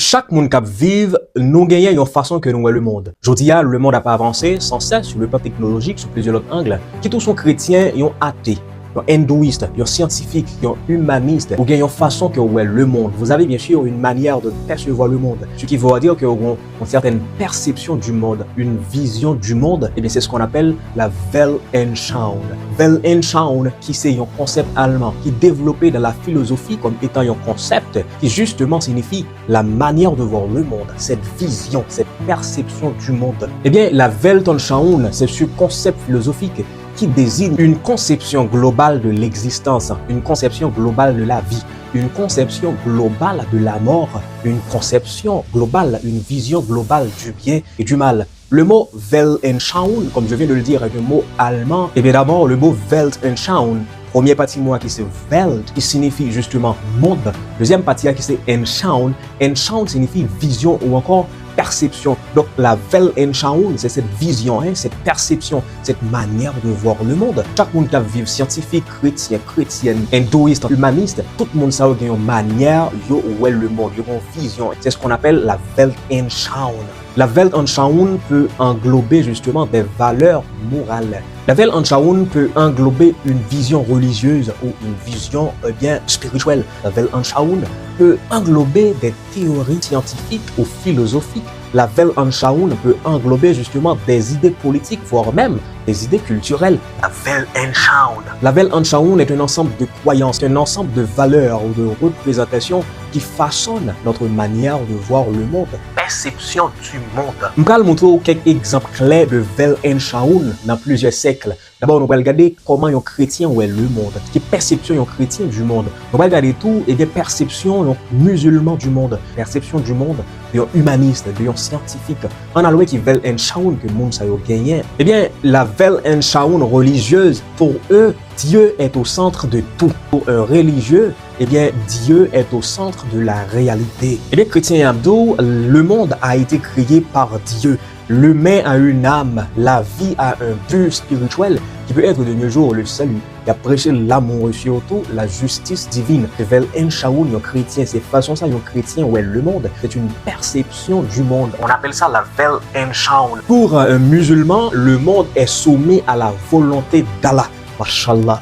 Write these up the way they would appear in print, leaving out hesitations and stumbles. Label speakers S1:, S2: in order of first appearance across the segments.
S1: Chaque monde qui vive, nous gagnons une façon que nous voyons le monde. Aujourd'hui, le monde n'a pas avancé sans cesse sur le plan technologique, sur plusieurs autres angles. Qui tous sont chrétiens, ils sont athées. Un hindouiste, un scientifique, un humaniste, ou bien une façon que vous voyez le monde. Vous avez bien sûr une manière de percevoir le monde. Ce qui veut dire que vous avez une certaine perception du monde, une vision du monde. Et bien c'est ce qu'on appelle la Weltanschauung. Weltanschauung, qui c'est un concept allemand, qui est développé dans la philosophie comme étant un concept qui justement signifie la manière de voir le monde, cette vision, cette perception du monde. Eh bien la Weltanschauung, c'est ce concept philosophique qui désigne une conception globale de l'existence, une conception globale de la vie, une conception globale de la mort, une conception globale, une vision globale du bien et du mal. Le mot Weltanschauung, comme je viens de le dire, est un mot allemand. Et bien d'abord, le mot Weltanschauung, premier partie moi qui c'est Welt, qui signifie justement monde. Deuxième partie qui c'est Anschauung. Anschauung signifie vision ou encore perception. Donc la Weltanschauung, c'est cette vision, cette perception, cette manière de voir le monde. Chaque monde qui vit scientifique, chrétien, chrétienne, hindouiste, humaniste, tout le monde sait qu'il y a une manière de voir le monde, il y a une vision. C'est ce qu'on appelle la Weltanschauung. La Weltanschauung peut englober justement des valeurs morales. La Weltanschauung peut englober une vision religieuse ou une vision bien spirituelle. La Weltanschauung peut englober des théories scientifiques ou philosophiques. La Weltanschauung peut englober justement des idées politiques, voire même des idées culturelles. La Weltanschauung. La Weltanschauung est un ensemble de croyances, un ensemble de valeurs ou de représentations qui façonnent notre manière de voir le monde. Perception du monde. Je vais vous montrer quelques exemples clairs de Weltanschauung dans plusieurs siècles. D'abord, nous allons regarder comment un chrétien voit le monde, qui est perception d'un chrétien du monde. Nous allons regarder tout et des perceptions d'un musulman du monde, perception du monde d'un humaniste, d'un scientifique. On a loué qui Weltanschauung que le monde ça a gagné. Eh bien, la Weltanschauung religieuse, pour eux, Dieu est au centre de tout. Pour un religieux, eh bien, Dieu est au centre de la réalité. Eh bien, chrétien Abdou, le monde a été créé par Dieu. L'humain a une âme, la vie a un but spirituel qui peut être de nos jours le salut. Il a prêché l'amour surtout, la justice divine. Weltanschauung, un chrétien, c'est façon ça, un chrétien où est le monde. C'est une perception du monde. On appelle ça la Weltanschauung. Pour un musulman, le monde est soumis à la volonté d'Allah. Mashallah,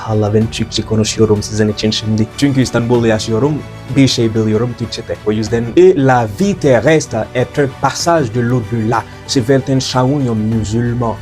S1: Allah vençük konuşuyorum sizin için şimdi. Çünkü İstanbul'da yaşıyorum, bir şey biliyorum Türkçe'de. O yüzden et la vie terrestre est un passage de l'au-delà. C'est Weltanschauung un musulman.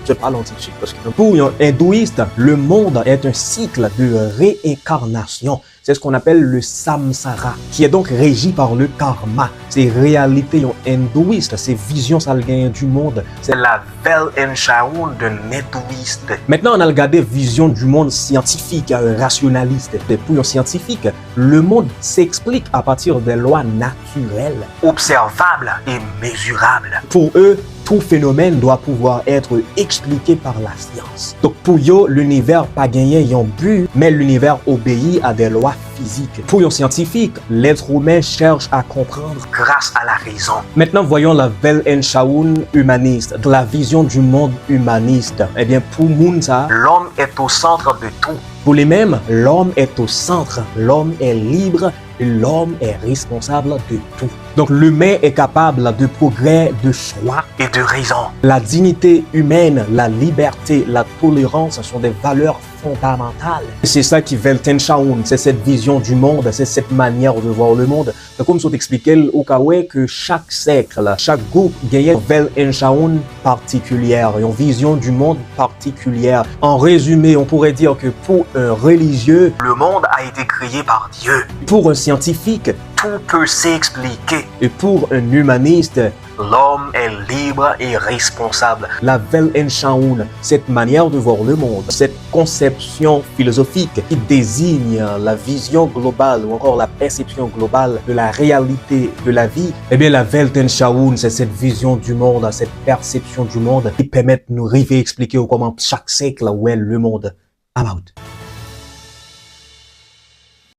S1: Je parle en Türkçe parce que pour un hindouiste, le monde est un cycle de réincarnation. C'est ce qu'on appelle le samsara, qui est donc régi par le karma. C'est réalité hindouiste, c'est vision salguin du monde. C'est la Weltanschauung d'un hindouiste. Maintenant, on a regardé vision du monde scientifique, rationaliste. Pour un scientifique, le monde s'explique à partir des lois naturelles, observables et mesurables. Pour eux, tout phénomène doit pouvoir être expliqué par la science. Donc pour eux, l'univers pas gagné un but, mais l'univers obéit à des lois physiques. Pour un scientifique, l'être humain cherche à comprendre grâce à la raison. Maintenant, voyons la Weltanschauung humaniste, de la vision du monde humaniste. Eh bien, pour Mounsa, l'homme est au centre de tout. Pour les mêmes, l'homme est au centre, l'homme est libre et l'homme est responsable de tout. Donc l'humain est capable de progrès, de choix et de raison. La dignité humaine, la liberté, la tolérance sont des valeurs fondamentales. C'est ça qui Weltanschauung, c'est cette vision du monde, c'est cette manière de voir le monde. Donc, comme je t'expliquais au cas où que chaque siècle, chaque groupe gagnait une Weltanschauung particulière, une vision du monde particulière. En résumé, on pourrait dire que pour un religieux, le monde a été créé par Dieu. Pour un scientifique, tout peut s'expliquer. Et pour un humaniste, l'homme est libre et responsable. La Weltanschauung, cette manière de voir le monde, cette conception philosophique qui désigne la vision globale ou encore la perception globale de la réalité de la vie, eh bien la Weltanschauung, c'est cette vision du monde, cette perception du monde qui permet de nous arriver à expliquer comment chaque siècle où est le monde. I'm out.